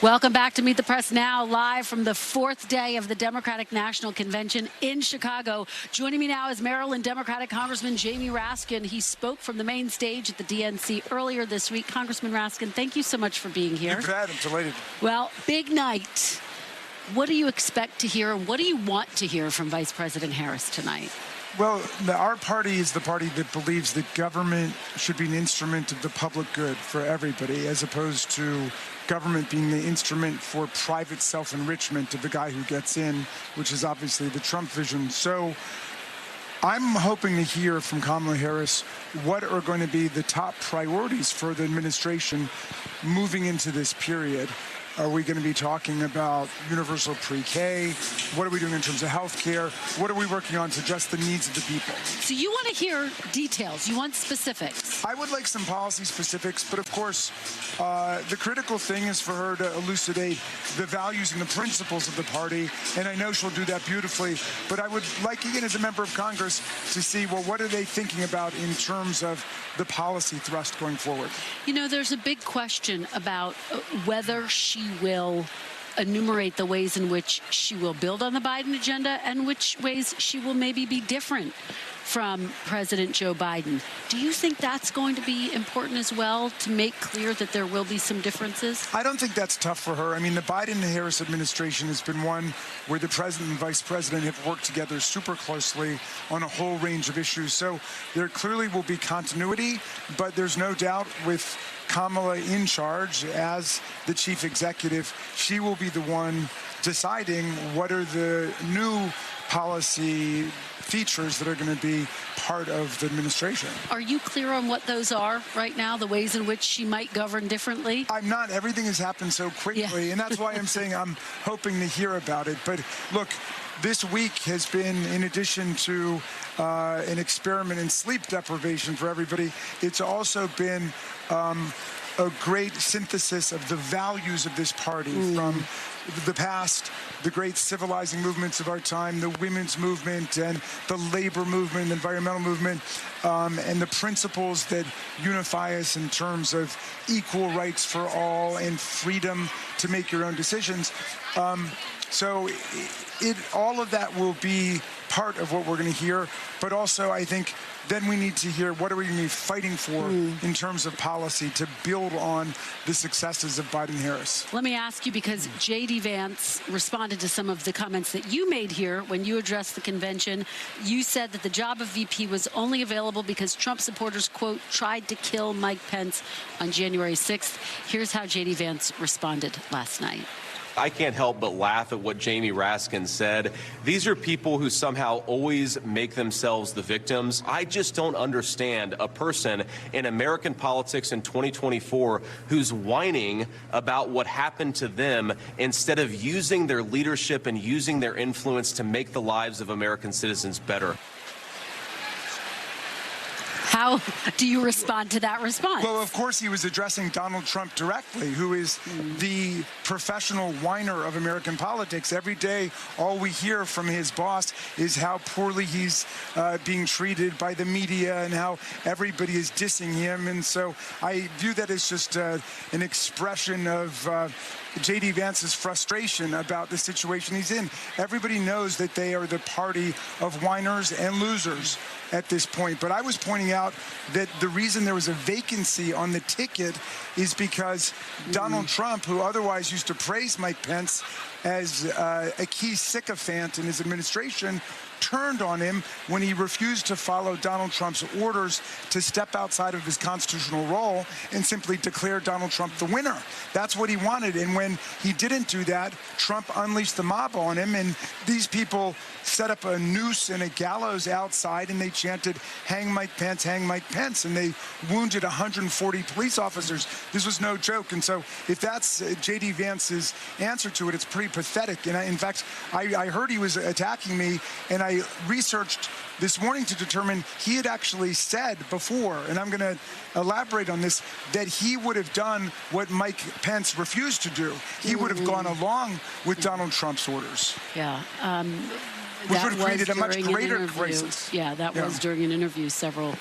Welcome back to Meet the Press Now, live from the fourth day of the Democratic National Convention in Chicago. Joining me now is Maryland Democratic Congressman Jamie Raskin. He spoke from the main stage at the DNC earlier this week. Congressman Raskin, thank you so much for being here. You're glad. I'm delighted. Well, big night. What do you expect to hear? What do you want to hear from Vice President Harris tonight? Well, our party is the party that believes that government should be an instrument of the public good for everybody, as opposed to government being the instrument for private self-enrichment of the guy who gets in, which is obviously the Trump vision. So I'm hoping to hear from Kamala Harris what are going to be the top priorities for the administration moving into this period. Are we going to be talking about universal pre-K? What are we doing in terms of health care? What are we working on to address the needs of the people? So you want to hear details. You want specifics. I would like some policy specifics, but of course, the critical thing is for her to elucidate the values and the principles of the party, and I know she'll do that beautifully. But I would like, again, as a member of Congress, to see, well, what are they thinking about in terms of the policy thrust going forward? You know, there's a big question about whether she will enumerate the ways in which she will build on the Biden agenda and which ways she will maybe be different from President Joe Biden. Do you think that's going to be important as well, to make clear that there will be some differences? I don't think that's tough for her. I mean, the Biden-Harris administration has been one where the president and vice president have worked together super closely on a whole range of issues. So there clearly will be continuity, but there's no doubt with Kamala in charge as the chief executive, she will be the one deciding what are the new policy features that are going to be part of the administration. Are you clear on what those are right now, the ways in which she might govern differently? I'm not. Everything has happened so quickly, and that's why I'm saying I'm hoping to hear about it. But look, this week has been, in addition to an experiment in sleep deprivation for everybody, it's also been a great synthesis of the values of this party from the past, the great civilizing movements of our time, the women's movement and the labor movement, the environmental movement, and the principles that unify us in terms of equal rights for all and freedom to make your own decisions. So all of that will be part of what we're going to hear, but also I think then we need to hear what are we going to be fighting for in terms of policy to build on the successes of Biden-Harris. Let me ask you, because J.D. Vance responded to some of the comments that you made here when you addressed the convention. You said that the job of VP was only available because Trump supporters, quote, tried to kill Mike Pence on January 6th. Here's how J.D. Vance responded last night. I can't help but laugh at what Jamie Raskin said. These are people who somehow always make themselves the victims. I just don't understand a person in American politics in 2024 who's whining about what happened to them instead of using their leadership and using their influence to make the lives of American citizens better. How do you respond to that response? Well, of course, he was addressing Donald Trump directly, who is the professional whiner of American politics. Every day, all we hear from his boss is how poorly he's being treated by the media and how everybody is dissing him. And so I view that as just an expression of J.D. Vance's frustration about the situation he's in. Everybody knows that they are the party of whiners and losers at this point. But I was pointing out that the reason there was a vacancy on the ticket is because Donald Trump, who otherwise used to praise Mike Pence as a key sycophant in his administration, turned on him when he refused to follow Donald Trump's orders to step outside of his constitutional role and simply declare Donald Trump the winner. That's what he wanted. And when he didn't do that, Trump unleashed the mob on him, and these people set up a noose and a gallows outside, and they chanted, "Hang Mike Pence, hang Mike Pence," and they wounded 140 police officers. This was no joke. And so if that's J.D. Vance's answer to it, it's pretty pathetic. And in fact, I heard he was attacking me, and I researched this morning to determine he had actually said before, and I'm going to elaborate on this, that he would have done what Mike Pence refused to do. He would have gone along with Donald Trump's orders. Yeah. which would have created a much greater crisis. Yeah, that was during an interview several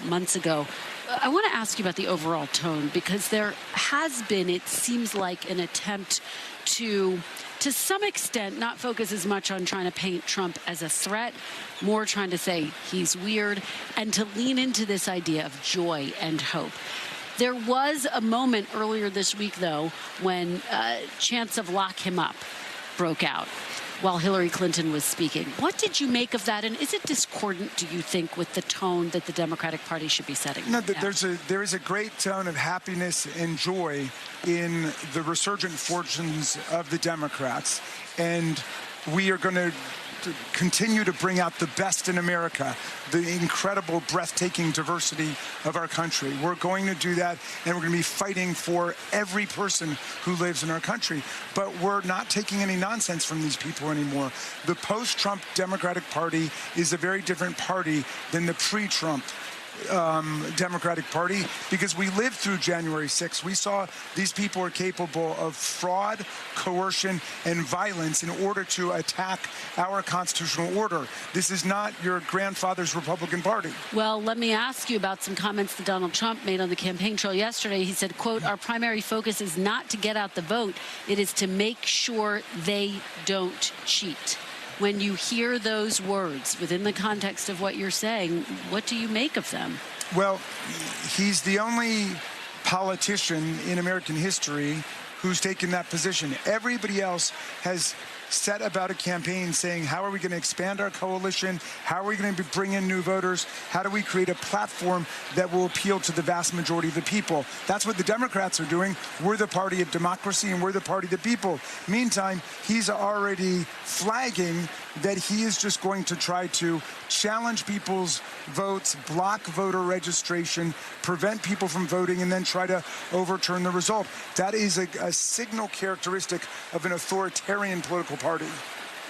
months ago. I want to ask you about the overall tone, because there has been, it seems like, an attempt to some extent, not focus as much on trying to paint Trump as a threat, more trying to say he's weird, and to lean into this idea of joy and hope. There was a moment earlier this week, though, when chants of lock him up broke out while Hillary Clinton was speaking. What did you make of that? And is it discordant, do you think, with the tone that the Democratic Party should be setting? No, there is a great tone of happiness and joy in the resurgent fortunes of the Democrats. And we are going to continue to bring out the best in America, the incredible, breathtaking diversity of our country. We're going to do that, and we're going to be fighting for every person who lives in our country. But we're not taking any nonsense from these people anymore. The post-Trump Democratic Party is a very different party than the pre-Trump Democratic Party, because we lived through January 6th. We saw these people are capable of fraud, coercion, and violence in order to attack our constitutional order. This is not your grandfather's Republican Party. Well, let me ask you about some comments that Donald Trump made on the campaign trail yesterday. He said, quote, "Our primary focus is not to get out the vote. It is to make sure they don't cheat." When you hear those words within the context of what you're saying, what do you make of them? Well, he's the only politician in American history who's taken that position. Everybody else has set about a campaign saying, how are we going to expand our coalition? How are we going to bring in new voters? How do we create a platform that will appeal to the vast majority of the people? That's what the Democrats are doing. We're the party of democracy, and we're the party of the people. Meantime, he's already flagging that he is just going to try to challenge people's votes, block voter registration, prevent people from voting, and then try to overturn the result. That is a signal characteristic of an authoritarian political party.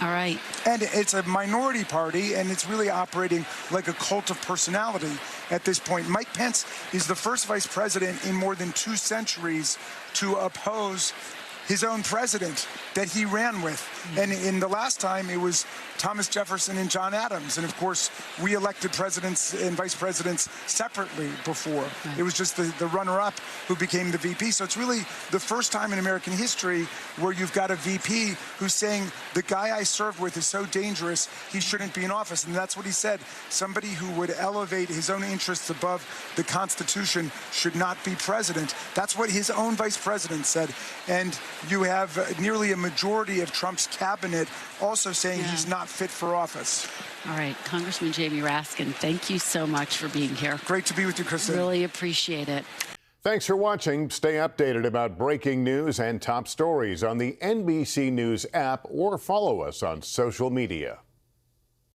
All right. And it's a minority party, and it's really operating like a cult of personality at this point. Mike Pence is the first vice president in more than 2 centuries to oppose his own president that he ran with. And in the last time, it was Thomas Jefferson and John Adams. And of course, we elected presidents and vice presidents separately before. Right. It was just the runner-up who became the VP. So it's really the first time in American history where you've got a VP who's saying, the guy I served with is so dangerous, he shouldn't be in office. And that's what he said. Somebody who would elevate his own interests above the Constitution should not be president. That's what his own vice president said. And you have nearly a majority of Trump's cabinet also saying he's not fit for office. All right, Congressman Jamie Raskin, thank you so much for being here. Great to be with you, Kristen. Really appreciate it. Thanks for watching. Stay updated about breaking news and top stories on the NBC News app, or follow us on social media.